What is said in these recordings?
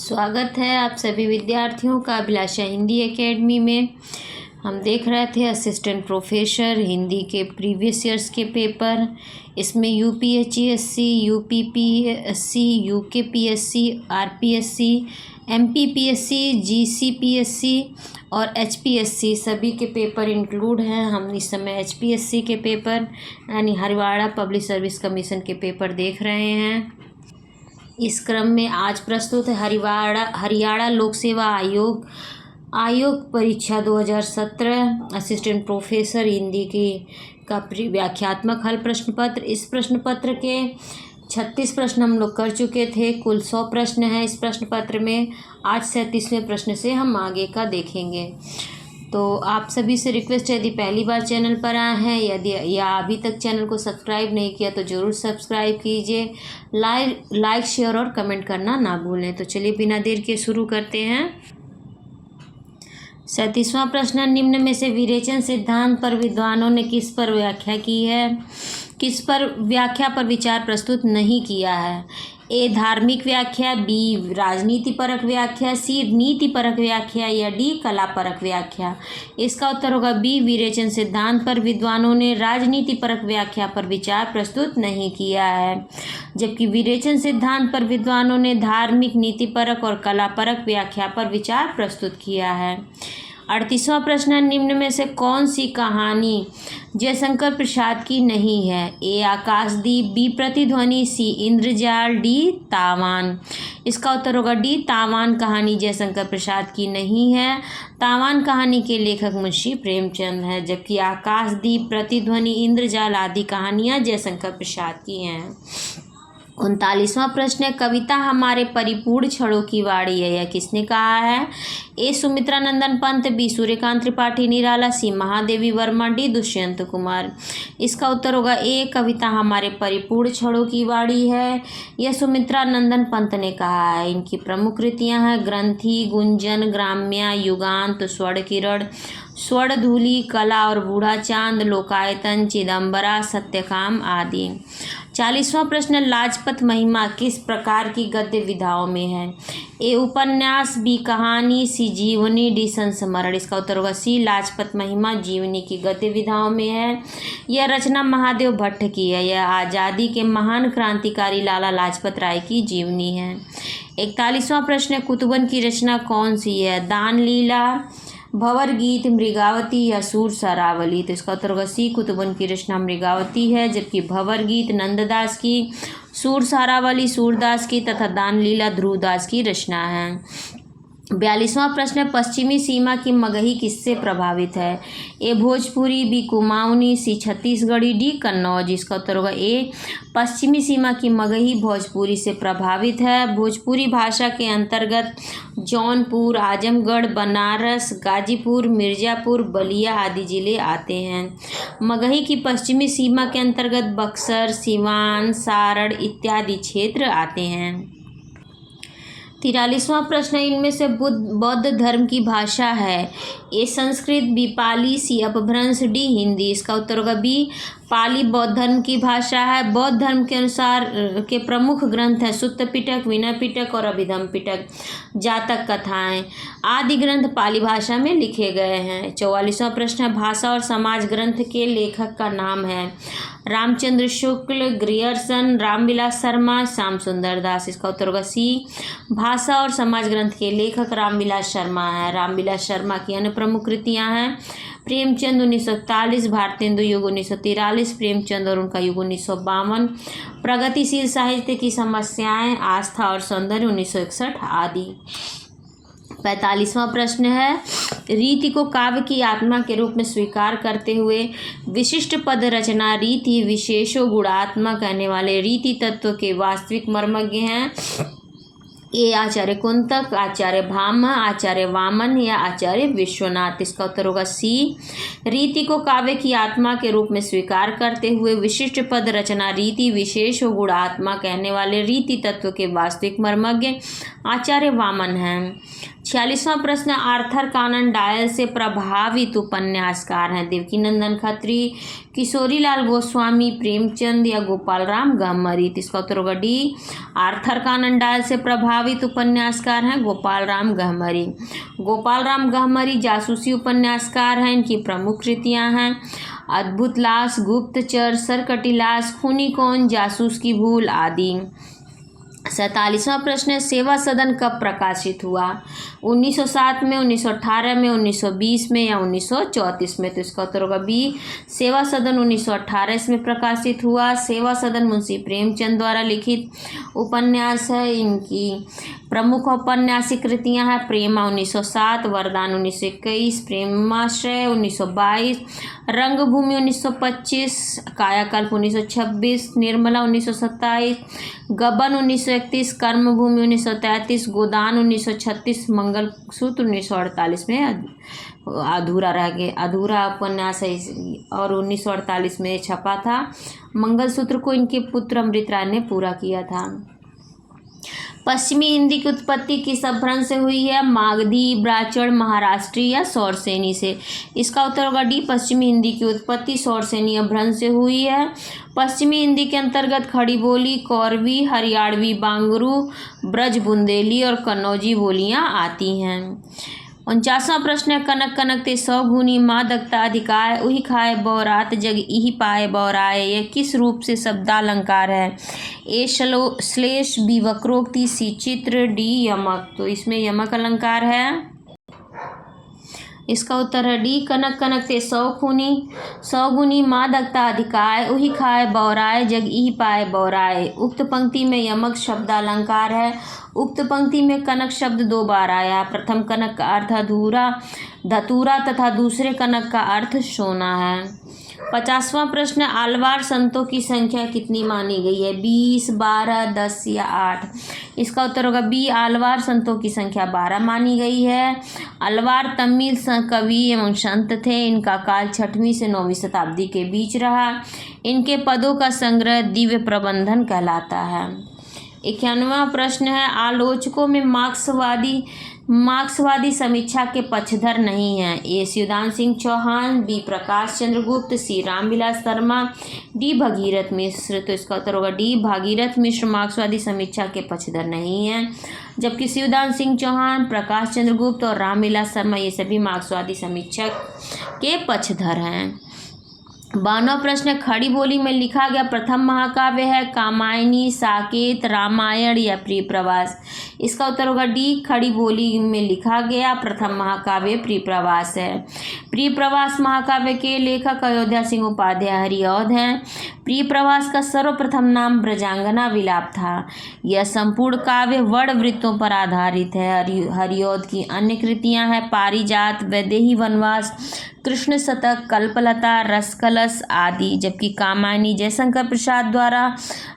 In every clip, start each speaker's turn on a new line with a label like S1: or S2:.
S1: स्वागत है आप सभी विद्यार्थियों का अभिलाषा हिंदी एकेडमी में। हम देख रहे थे असिस्टेंट प्रोफेसर हिंदी के प्रीवियस ईयर्स के पेपर। इसमें यूपीएचसीएससी, यूपीपीएससी, यूकेपीएससी, आरपीएससी, एमपीपीएससी, जीसीपीएससी और एचपीएससी सभी के पेपर इंक्लूड हैं। हम इस समय एचपीएससी के पेपर यानी हरियाणा पब्लिक सर्विस कमीशन के पेपर देख रहे हैं। इस क्रम में आज प्रस्तुत है हरियाणा लोक सेवा आयोग परीक्षा 2017 असिस्टेंट प्रोफेसर हिंदी की का व्याख्यात्मक हल प्रश्न पत्र। इस प्रश्न पत्र के 36 प्रश्न हम लोग कर चुके थे। कुल 100 प्रश्न हैं इस प्रश्न पत्र में। आज 37वें प्रश्न से हम आगे का देखेंगे। तो आप सभी से रिक्वेस्ट है, यदि पहली बार चैनल पर आए हैं या अभी तक चैनल को सब्सक्राइब नहीं किया तो ज़रूर सब्सक्राइब कीजिए। लाइक शेयर और कमेंट करना ना भूलें। तो चलिए बिना देर के शुरू करते हैं। 37वां प्रश्न, निम्न में से विरेचन सिद्धांत पर विद्वानों ने किस पर व्याख्या पर विचार प्रस्तुत नहीं किया है? ए धार्मिक व्याख्या, बी राजनीति परक व्याख्या, सी नीति परक व्याख्या या डी कला परक व्याख्या। इसका उत्तर होगा बी विरेचन सिद्धांत पर विद्वानों ने राजनीति परक व्याख्या पर विचार प्रस्तुत नहीं किया है, जबकि विरेचन सिद्धांत पर विद्वानों ने धार्मिक, नीति परक और कला परक व्याख्या पर विचार प्रस्तुत किया है। 38वां प्रश्न, निम्न में से कौन सी कहानी जयशंकर प्रसाद की नहीं है? ए आकाशदीप, बी प्रतिध्वनि, सी इंद्रजाल, डी तावान। इसका उत्तर होगा डी तावान कहानी जयशंकर प्रसाद की नहीं है। तावान कहानी के लेखक मुंशी प्रेमचंद है, जबकि आकाशदीप, प्रतिध्वनि, इंद्रजाल आदि कहानियाँ जयशंकर प्रसाद की हैं। 39वां प्रश्न है, कविता हमारे परिपूर्ण क्षणों की वाणी है, यह किसने कहा है? ए सुमित्रा नंदन पंत, बी सूर्यकांत त्रिपाठी निराला, सी महादेवी वर्मा, डी दुष्यंत कुमार। इसका उत्तर होगा ए कविता हमारे परिपूर्ण क्षणों की वाणी है, यह सुमित्रा नंदन पंत ने कहा है। इनकी प्रमुख कृतियां हैं ग्रंथि, गुंजन, ग्राम्या, युगांत, स्वर्ण किरण, स्वर्णधूलि, कला और बूढ़ा चांद, लोकायतन, चिदम्बरा, सत्यकाम आदि। 40वां प्रश्न, लाजपत महिमा किस प्रकार की गद्य विधाओं में है? ए उपन्यास, बी कहानी, सी जीवनी, डी संस्मरण। इसका उत्तर होगा सी लाजपत महिमा जीवनी की गद्य विधाओं में है। यह रचना महादेव भट्ट की है। यह आज़ादी के महान क्रांतिकारी लाला लाजपत राय की जीवनी है। 41वां प्रश्न, कुतुबन की रचना कौन सी है? दान लीला, भंवर गीत, मृगावती या सूर सरावली। तो इसका उत्तर होगा सी कुतुबन की रचना मृगावती है, जबकि भंवर गीत नंददास की, सूर सरावली सूरदास की तथा दान लीला ध्रुवदास की रचना है। 42वां प्रश्न, पश्चिमी सीमा की मगही किससे प्रभावित है? ए भोजपुरी, बी कुमाऊनी, सी छत्तीसगढ़ी, डी कन्नौज। इसका उत्तर होगा ए पश्चिमी सीमा की मगही भोजपुरी से प्रभावित है। भोजपुरी भाषा के अंतर्गत जौनपुर, आजमगढ़, बनारस, गाजीपुर, मिर्ज़ापुर, बलिया आदि जिले आते हैं। मगही की पश्चिमी सीमा के अंतर्गत बक्सर, सिवान, सारण इत्यादि क्षेत्र आते हैं। 43वां प्रश्न, इनमें से बौद्ध धर्म की भाषा है? ए संस्कृत, बी पाली, सी अपभ्रंश, डी हिंदी। इसका उत्तर होगा बी पाली बौद्ध धर्म की भाषा है। बौद्ध धर्म के अनुसार के प्रमुख ग्रंथ हैं सुत्त पिटक, विनय पिटक और अभिधम पिटक। जातक कथाएं आदि ग्रंथ पाली भाषा में लिखे गए हैं। 44वां प्रश्न, भाषा और समाज ग्रंथ के लेखक का नाम है? रामचंद्र शुक्ल, ग्रियर्सन, रामविलास शर्मा, श्याम सुंदर दास। इसका उत्तर होगा सी भाषा और समाज ग्रंथ के लेखक रामविलास शर्मा है। रामविलास शर्मा की अन्य प्रमुख कृतियां हैं प्रेमचंद 1941, भारतेंदु युग 1943, प्रेमचंद और उनका युग 1952, प्रगतिशील साहित्य की समस्याएं, आस्था और सौंदर्य 1961 आदि। 45वां प्रश्न है, रीति को काव्य की आत्मा के रूप में स्वीकार करते हुए विशिष्ट पद रचना रीति विशेषो गुणात्मा कहने वाले रीति तत्व के वास्तविक मर्मज्ञ हैं? ए आचार्य कुंतक, आचार्य भामा, आचार्य वामन या आचार्य विश्वनाथ। इसका उत्तर होगा सी रीति को काव्य की आत्मा के रूप में स्वीकार करते हुए विशिष्ट पद रचना रीति विशेष और गुणात्मा कहने वाले रीति तत्व के वास्तविक मर्मज्ञ आचार्य वामन हैं। 46वां प्रश्न, आर्थर कानन डायल से प्रभावित उपन्यासकार हैं? देवकीनंदन खत्री, किशोरीलाल गोस्वामी, प्रेमचंद या गोपाल राम गहमरी। इसका उत्तर होगा डी आर्थर कानन डायल से प्रभावित प्रभावित उपन्यासकार हैं गोपाल राम गहमरी। गोपाल राम गहमरी जासूसी उपन्यासकार हैं। इनकी प्रमुख कृतियां हैं अद्भुत लाश, गुप्तचर, सरकटी लाश, खूनी कौन, जासूस की भूल आदि। 47वां प्रश्न है सेवा सदन कब प्रकाशित हुआ? 1907 में, 1918 में, 1920 में या 1934 में? तो इसका उत्तर होगा बी, सेवा सदन 1918 इसमें प्रकाशित हुआ। सेवा सदन मुंशी प्रेमचंद द्वारा लिखित उपन्यास है। इनकी प्रमुख औपन्यासिक कृतियां हैं प्रेमा 1907, वरदान 1921, प्रेमाश्रय 1922, रंगभूमि 1925, कायाकल्प 1926, निर्मला 1927, गबन 1931, कर्मभूमि 1933, गोदान 1936, मंगलसूत्र 1948 में अधूरा रह गया, अधूरा उपन्यास है और 1948 में छपा था। मंगलसूत्र को इनके पुत्र अमृत राय ने पूरा किया था। पश्चिमी हिंदी की उत्पत्ति किस अपभ्रंश से हुई है? मागधी, ब्राह्मण, महाराष्ट्री या सौरसेनी से? इसका उत्तर होगा डी, पश्चिमी हिंदी की उत्पत्ति सौरसेनी अपभ्रंश से हुई है। पश्चिमी हिंदी के अंतर्गत खड़ी बोली, कौरवी, हरियाणवी, बांगरू, ब्रज बुंदेली और कन्नौजी बोलियां आती हैं। 49वां प्रश्न है कनक कनकते सौ गुनी माँ दगता अधिकाय उही खाए बौरात जग इही पाए बौराए। यह किस रूप से शब्दालंकार है? ए श्लेष, बी वक्रोक्ति, सी चित्र, डी यमक। तो इसमें यमक अलंकार है। इसका उत्तर है डी, कनक कनकते सौ गुनी माँ दगता अधिकाय उही खाए बौराए जग इही पाए बौराए। उक्त पंक्ति में यमक शब्दालंकार है। उक्त पंक्ति में कनक शब्द 2 बार आया। प्रथम कनक का अर्थ अधूरा धतूरा तथा दूसरे कनक का अर्थ सोना है। 50वां प्रश्न आलवार संतों की संख्या कितनी मानी गई है? 20, 12, 10 या 8? इसका उत्तर होगा बी, आलवार संतों की संख्या 12 मानी गई है। अलवार तमिल कवि एवं संत थे। इनका काल 6वीं से 9वीं शताब्दी के बीच रहा। इनके पदों का संग्रह दिव्य प्रबंधन कहलाता है। 91वां प्रश्न है आलोचकों में मार्क्सवादी समीक्षा के पक्षधर नहीं हैं। ए शिवदान सिंह चौहान, बी प्रकाश चंद्र गुप्त, सी रामविलास शर्मा, डी भागीरथ मिश्र। तो इसका उत्तर होगा डी, भागीरथ मिश्र मार्क्सवादी समीक्षा के पक्षधर नहीं हैं। जबकि शिवदान सिंह चौहान, प्रकाश चंद्र गुप्त और रामविलास शर्मा ये सभी मार्क्सवादी समीक्षा के पक्षधर हैं। 92वां प्रश्न खड़ी बोली में लिखा गया प्रथम महाकाव्य है कामायनी, साकेत, रामायण या प्रिय प्रवास? इसका उत्तर होगा डी, खड़ी बोली में लिखा गया प्रथम महाकाव्य प्रिय प्रवास है। प्रिय प्रवास महाकाव्य के लेखक अयोध्या सिंह उपाध्याय हरिऔध हैं। प्रिय प्रवास का सर्वप्रथम नाम ब्रजांगना विलाप था। यह संपूर्ण काव्य वर्ण वृत्तों पर आधारित है। हरिऔध की अन्य कृतियां हैं पारिजात, वैदेही वनवास, कृष्ण शतक, कल्पलता, रसकलश आदि। जबकि कामायनी जयशंकर प्रसाद द्वारा,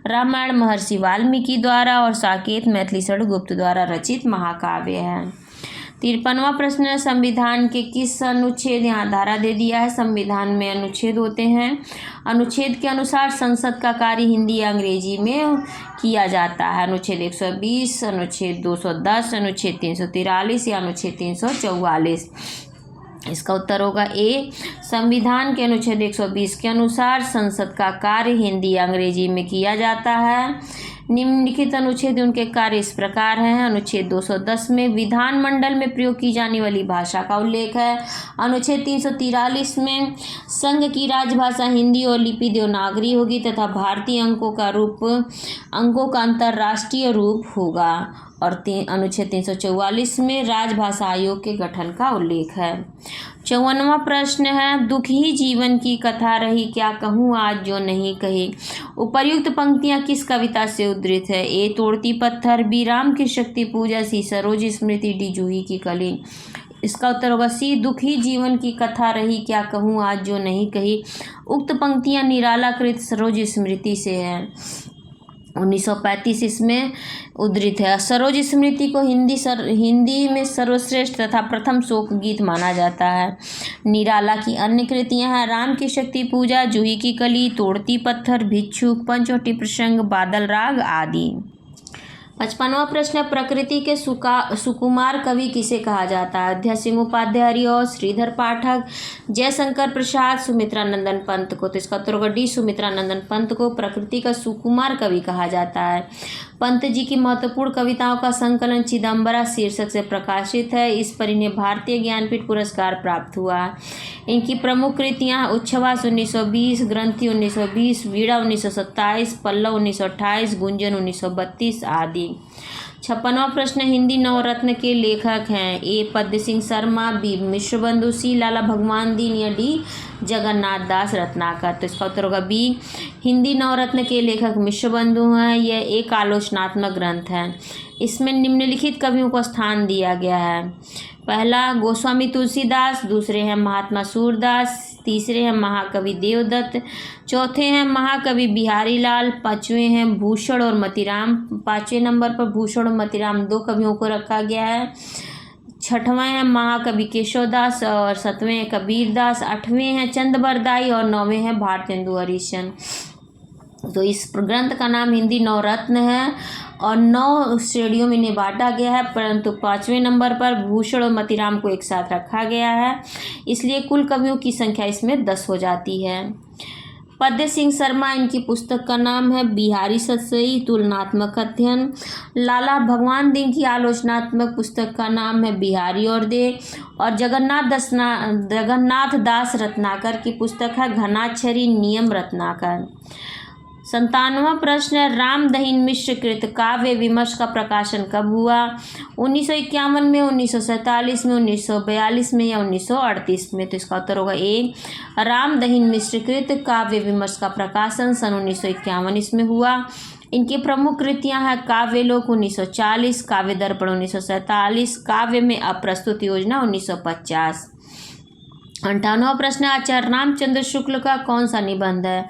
S1: रामायण महर्षि वाल्मीकि द्वारा और साकेत मैथिली शरण गुप्त द्वारा रचित महाकाव्य है। 53वां प्रश्न है संविधान के किस अनुच्छेद, यहाँ धारा दे दिया है। संविधान में अनुच्छेद होते हैं। अनुच्छेद के अनुसार संसद का कार्य हिंदी या अंग्रेजी में किया जाता है। अनुच्छेद 120, अनुच्छेद 210, अनुच्छेद 343 या अनुच्छेद 344? इसका उत्तर होगा ए, संविधान के अनुच्छेद 120 के अनुसार संसद का कार्य हिंदी या अंग्रेजी में किया जाता है। निम्नलिखित अनुच्छेद उनके कार्य इस प्रकार हैं। अनुच्छेद 210 में विधानमंडल में प्रयोग की जाने वाली भाषा का उल्लेख है। अनुच्छेद 343 में संघ की राजभाषा हिंदी और लिपि देवनागरी होगी तथा भारतीय अंकों का अंतर्राष्ट्रीय रूप होगा। और अनुच्छेद 344 में राजभाषा आयोग के गठन का उल्लेख है। 54वां प्रश्न है दुख ही जीवन की कथा रही क्या कहूँ आज जो नहीं कही। उपर्युक्त पंक्तियां किस कविता से उद्धृत है? ए तोड़ती पत्थर, बी राम की शक्ति पूजा, सी सरोज स्मृति, डी जूही की कली। इसका उत्तर होगा सी, दुख ही जीवन की कथा रही क्या कहूँ आज जो नहीं कही। उक्त पंक्तियां निराला कृत सरोज स्मृति से है। 1935 इसमें उद्धृत है। सरोज स्मृति को हिंदी में सर्वश्रेष्ठ तथा प्रथम शोक गीत माना जाता है। निराला की अन्य कृतियां हैं राम की शक्ति पूजा, जूही की कली, तोड़ती पत्थर, भिक्षुक, पंचवटी प्रसंग, बादल राग आदि। 55वां प्रश्न है, प्रकृति के सुकुमार कवि किसे कहा जाता है? अध्यय सिंह उपाध्याय, हरिऔध, श्रीधर पाठक, जयशंकर प्रसाद, सुमित्रानंदन पंत को। तो इसका उत्तर होगा डी, सुमित्रानंदन पंत को प्रकृति का सुकुमार कवि कहा जाता है। पंत जी की महत्वपूर्ण कविताओं का संकलन चिदम्बरा शीर्षक से प्रकाशित है। इस पर इन्हें भारतीय ज्ञानपीठ पुरस्कार प्राप्त हुआ। इनकी प्रमुख कृतियाँ उच्छ्वास 1920, ग्रंथि 1920, वीणा 1927, पल्लव 1928, गुंजन 1932 आदि। 56वां प्रश्न, हिंदी नवरत्न के लेखक हैं? ए पद्य सिंह शर्मा, बी मिश्रबंधु, सी लाला भगवान दीन या डी जगन्नाथ दास रत्नाकर। तो इसका उत्तर होगा बी, हिंदी नवरत्न के लेखक मिश्रबंधु हैं। यह एक आलोचनात्मक ग्रंथ है। इसमें निम्नलिखित कवियों को स्थान दिया गया है। पहला गोस्वामी तुलसीदास, दूसरे हैं महात्मा सूरदास, तीसरे हैं महाकवि देवदत्त, चौथे हैं महाकवि बिहारी लाल, पाँचवें हैं भूषण और मतीराम। 5वें नंबर पर भूषण और मतीराम 2 कवियों को रखा गया है। 6वां है महाकवि केशवदास और 7वें हैं कबीरदास, 8वें हैं चंदबरदाई और 9वें हैं भारतेंदु हरिश्चंद्र। तो इस ग्रंथ का नाम हिंदी नवरत्न है और 9 श्रेणियों में इन्हें बांटा गया है, परंतु 5वें नंबर पर भूषण और मतीराम को एक साथ रखा गया है, इसलिए कुल कवियों की संख्या इसमें 10 हो जाती है। पद्य सिंह शर्मा, इनकी पुस्तक का नाम है बिहारी सतसई तुलनात्मक अध्ययन। लाला भगवान दीन की आलोचनात्मक पुस्तक का नाम है बिहारी और दे। और जगन्नाथ दास रत्नाकर की पुस्तक है घनाक्षरी नियम रत्नाकर। 57वां प्रश्न है, राम दहीन मिश्र कृत काव्य विमर्श का प्रकाशन कब हुआ? 1951 में, 1947 में, 1942 में या 1938 में? तो इसका उत्तर होगा ए, राम दहीन मिश्र कृत काव्य विमर्श का प्रकाशन सन 1951 इसमें हुआ। इनकी प्रमुख कृतियां हैं काव्यलोक 1940, काव्य दर्पण 1947, काव्य में अप्रस्तुत योजना 1950। 58वां प्रश्न, आचार्य रामचंद्र शुक्ल का कौन सा निबंध है?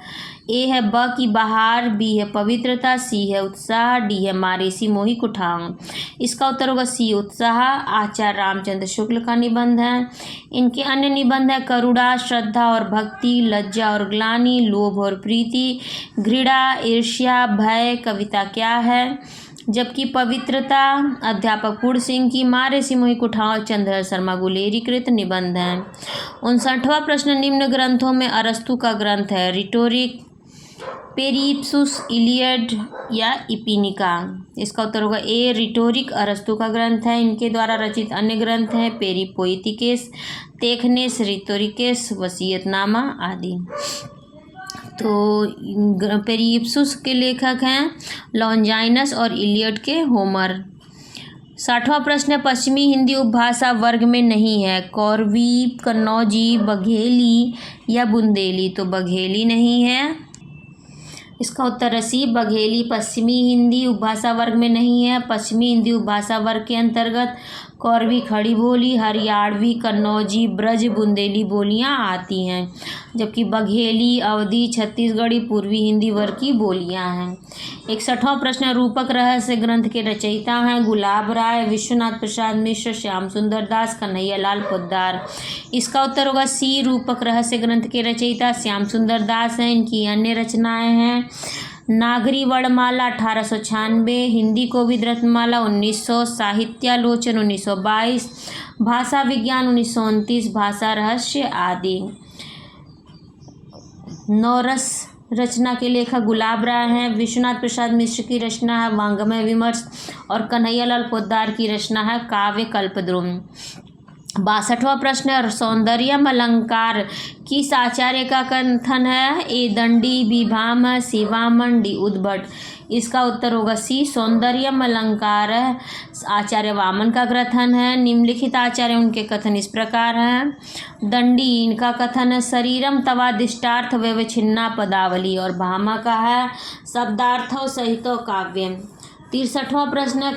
S1: ए है ब की बहार, बी है पवित्रता, सी है उत्साह, डी है मारेसी मोही कुठांग। इसका उत्तर होगा सी, उत्साह आचार्य रामचंद्र शुक्ल का निबंध है। इनके अन्य निबंध है करुणा, श्रद्धा और भक्ति, लज्जा और ग्लानि, लोभ और प्रीति, घृणा, ईर्ष्या, भय, कविता क्या है। जबकि पवित्रता अध्यापक पूर्ण सिंह की, मारेसी मोही कुठांग, चंद्रधर शर्मा गुलेरी कृत निबंध हैं। 59वां प्रश्न, निम्न ग्रंथों में अरस्तु का ग्रंथ है? रिटोरिक, पेरिप्सूस, इलियड या इपिनिका? इसका उत्तर होगा ए, रिटोरिक अरस्तु का ग्रंथ है। इनके द्वारा रचित अन्य ग्रंथ हैं पेरिपोइतिकेस, तेखनेस, रिटोरिकेस, वसीयतनामा आदि। तो पेरिप्सूस के लेखक हैं लॉन्जाइनस और इलियड के होमर। 60वां प्रश्न है, पश्चिमी हिंदी उपभाषा वर्ग में नहीं है? कौरवी, कन्नौजी, बघेली या बुंदेली? तो बघेली नहीं है। इसका उत्तर है सी, बघेली पश्चिमी हिंदी उपभाषा वर्ग में नहीं है। पश्चिमी हिंदी उपभाषा वर्ग के अंतर्गत कौरवी, खड़ी बोली, हरियाणवी, कन्नौजी, ब्रज, बुंदेली बोलियां आती हैं, जबकि बघेली, अवधी, छत्तीसगढ़ी पूर्वी हिंदी वर्ग की बोलियां हैं। 61वां प्रश्न, रूपक रहस्य ग्रंथ के रचयिता हैं? गुलाब राय, विश्वनाथ प्रसाद मिश्र, श्याम सुंदर दास, कन्हैया लाल पोद्दार। इसका उत्तर होगा सी, रूपक रहस्य ग्रंथ के रचयिता श्याम सुंदर दास हैं। इनकी अन्य रचनाएं हैं नागरी वर्णमाला 1896, हिंदी कोविद रत्नमाला 1900, साहित्यालोचन 1922, भाषा विज्ञान 1929, भाषा रहस्य आदि। नौरस रचना के लेखक गुलाब राय हैं। विश्वनाथ प्रसाद मिश्र की रचना है वांग्मय विमर्श और कन्हैया लाल पोद्दार की रचना है काव्य कल्पद्रुम। 62वां प्रश्न है, सौंदर्यम अलंकार किस आचार्य का कथन है? ए दंडी, बी भामह, सी वामन, डी उद्भट। इसका उत्तर होगा सी, सौंदर्यम अलंकार आचार्य वामन का कथन है। निम्नलिखित आचार्य उनके कथन इस प्रकार हैं। दंडी, इनका कथन है शरीरम तवादिष्टार्थ व्यवच्छिन्ना पदावली, और भामा का है शब्दार्थों सहितो काव्यम। 63वां प्रश्न है,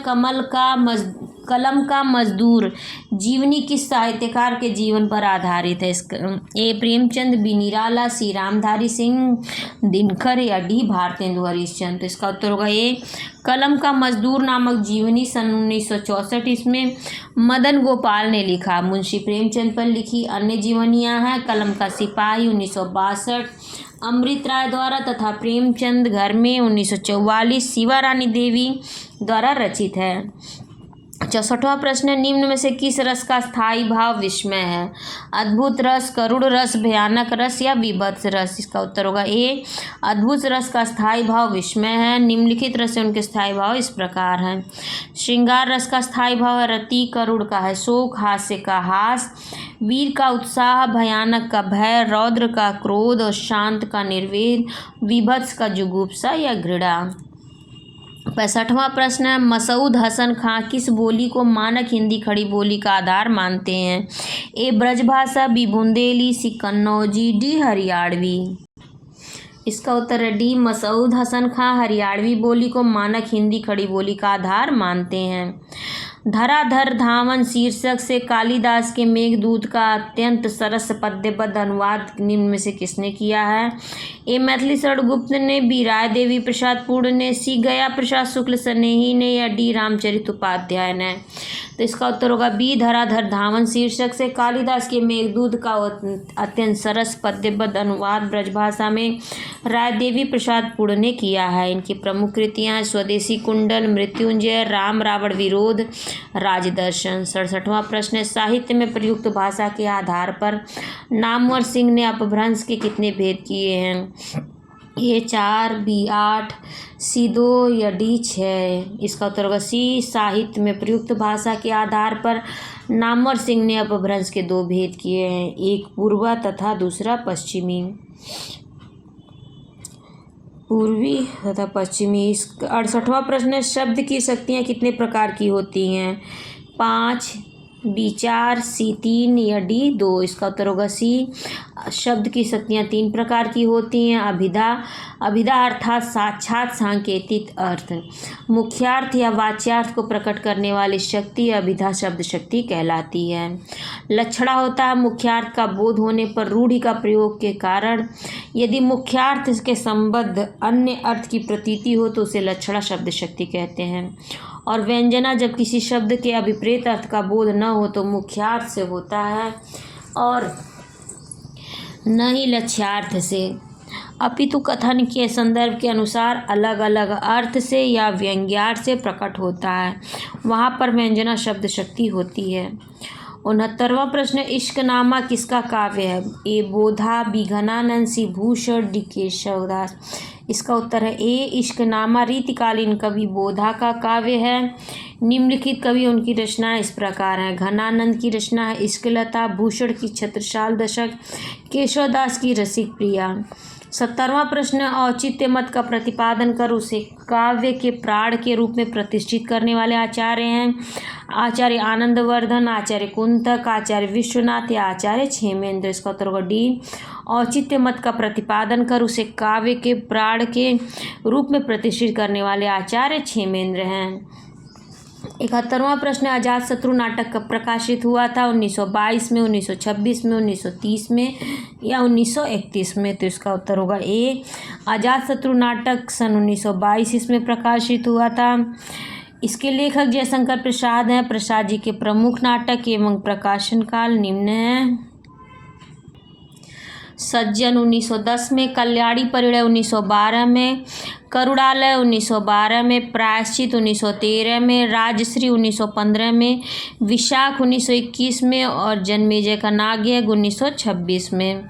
S1: कलम का मजदूर जीवनी किस साहित्यकार के जीवन पर आधारित है? ए प्रेमचंद, बी निराला, सी रामधारी सिंह दिनकर या डी भारतेंदु हरिश्चंद्र। तो इसका उत्तर होगा ए, कलम का मजदूर नामक जीवनी सन 1964 इसमें मदन गोपाल ने लिखा। मुंशी प्रेमचंद पर लिखी अन्य जीवनियाँ हैं कलम का सिपाही 1962, अमृत राय द्वारा, तथा प्रेमचंद घर में 1944, शिवा रानी देवी द्वारा रचित है। 64वां प्रश्न है, निम्न में से किस रस का स्थायी भाव विस्मय है? अद्भुत रस, करुण रस, भयानक रस या विभत्स रस? इसका उत्तर होगा ए, अद्भुत रस का स्थायी भाव विस्मय है। निम्नलिखित रस से उनके स्थायी भाव इस प्रकार हैं। श्रृंगार रस का स्थायी भाव है रति, करुण का है शोक, हास्य का हास, वीर का उत्साह, भयानक का भय, रौद्र का क्रोध और शांत का निर्वेद, विभत्स का जुगुप्सा या घृणा। 65वां प्रश्न है, मसूद हसन खां किस बोली को मानक हिंदी खड़ी बोली का आधार मानते हैं? ए ब्रजभाषा, बी बुंदेली, सी कन्नौजी, डी हरियाणवी? इसका उत्तर है डी, मसूद हसन खां हरियाणवी बोली को मानक हिंदी खड़ी बोली का आधार मानते हैं। धराधर धावन शीर्षक से कालिदास के मेघदूत का अत्यंत सरस पद्यबद्ध अनुवाद निम्न में से किसने किया है? ए मैथिली शरण गुप्त ने, बी राय देवी प्रसाद पूर्ण ने, सी गया प्रसाद शुक्ल स्नेही ने या डी रामचरित उपाध्याय ने? तो इसका उत्तर होगा बी, धराधर धावन शीर्षक से कालिदास के मेघदूत का अत्यंत सरस पद्यबद्ध अनुवाद ब्रजभाषा में राय देवी प्रसाद पूर्ण ने किया है। इनकी प्रमुख कृतियां स्वदेशी कुंडल, मृत्युंजय, राम रावण विरोध, राजदर्शन। 67वां प्रश्न है, साहित्य में प्रयुक्त भाषा के आधार पर नामवर सिंह ने अपभ्रंश के कितने भेद किए हैं? ए 4, बी 8, सी 2 या डी 6? इसका उत्तर होगा सी, साहित्य में प्रयुक्त भाषा के आधार पर नामवर सिंह ने अपभ्रंश के 2 भेद किए हैं, एक पूर्वा तथा दूसरा पश्चिमी। पूर्वी तथा पश्चिमी। 68वां प्रश्न है, शब्द की शक्तियाँ कितने प्रकार की होती हैं? 5, बी 4, सी 3 या डी 2? इसका उत्तर होगा सी, शब्द की शक्तियाँ 3 प्रकार की होती हैं। अभिधा अर्थात साक्षात सांकेतिक अर्थ, मुख्यार्थ या वाच्यार्थ को प्रकट करने वाली शक्ति अभिधा शब्द शक्ति कहलाती है। लक्षणा होता है मुख्यार्थ का बोध होने पर रूढ़ि का प्रयोग के कारण यदि मुख्यार्थ के संबद्ध अन्य अर्थ की प्रतीति हो तो उसे लक्षणा शब्द शक्ति कहते हैं। और व्यंजना जब किसी शब्द के अभिप्रेत अर्थ का बोध न हो तो मुख्यार्थ से होता है और न ही लक्ष्यार्थ से, अपितु कथन के संदर्भ के अनुसार अलग अलग अर्थ से या व्यंग्यार्थ से प्रकट होता है, वहाँ पर व्यंजना शब्द शक्ति होती है। 69वां प्रश्न, इश्कनामा किसका काव्य है? ए बोधा, बी घनानंद, सी भूषण, डी केशवदास? इसका उत्तर है ए, इश्कनामा रीतिकालीन कवि बोधा का काव्य है। निम्नलिखित कवि उनकी रचनाएं इस प्रकार हैं। घनानंद की रचना है इश्कलता, भूषण की छत्रसाल दशक, केशवदास की रसिक प्रिया। 70वां प्रश्न, औचित्य मत का प्रतिपादन कर उसे काव्य के प्राण के रूप में प्रतिष्ठित करने वाले आचार्य हैं? आचार्य आनंदवर्धन, आचार्य कुंतक, आचार्य विश्वनाथ या आचार्य क्षेमेंद्र? इसका उत्तर होगा डी, औचित्य मत का प्रतिपादन कर उसे काव्य के प्राण के रूप में प्रतिष्ठित करने वाले आचार्य क्षेमेंद्र हैं। 71वां प्रश्न, अजातशत्रु नाटक कब प्रकाशित हुआ था? 1922 में, 1926 में, 1930 में या 1931 में? तो इसका उत्तर होगा ए, अजातशत्रु नाटक सन 1922 इसमें प्रकाशित हुआ था। इसके लेखक जयशंकर प्रसाद हैं। प्रसाद जी के प्रमुख नाटक एवं प्रकाशन काल निम्न हैं। सज्जन 1910 में, कल्याणी परिणय 1912 में, करुणालय 1912 में, प्रायश्चित 1913 में, राजश्री 1915 में, विशाख 1921 में और जन्मेजय का नागयज्ञ 1926 में।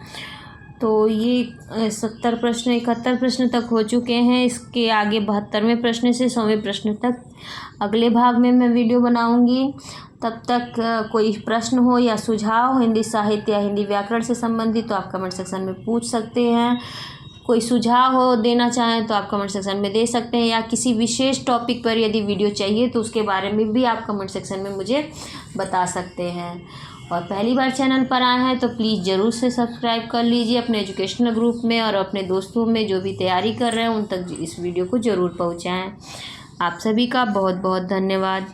S1: तो ये 70 प्रश्न 71 प्रश्न तक हो चुके हैं। इसके आगे 72वें प्रश्न से 100वें प्रश्न तक अगले भाग में मैं वीडियो बनाऊंगी। तब तक कोई प्रश्न हो या सुझाव हिंदी साहित्य या हिंदी व्याकरण से संबंधित तो आप कमेंट सेक्शन में पूछ सकते हैं। कोई सुझाव हो देना चाहें तो आप कमेंट सेक्शन में दे सकते हैं, या किसी विशेष टॉपिक पर यदि वीडियो चाहिए तो उसके बारे में भी आप कमेंट सेक्शन में मुझे बता सकते हैं। और पहली बार चैनल पर आए हैं तो प्लीज़ ज़रूर से सब्सक्राइब कर लीजिए अपने एजुकेशनल ग्रुप में, और अपने दोस्तों में जो भी तैयारी कर रहे हैं उन तक इस वीडियो को ज़रूर पहुँचाएँ। आप सभी का बहुत बहुत धन्यवाद।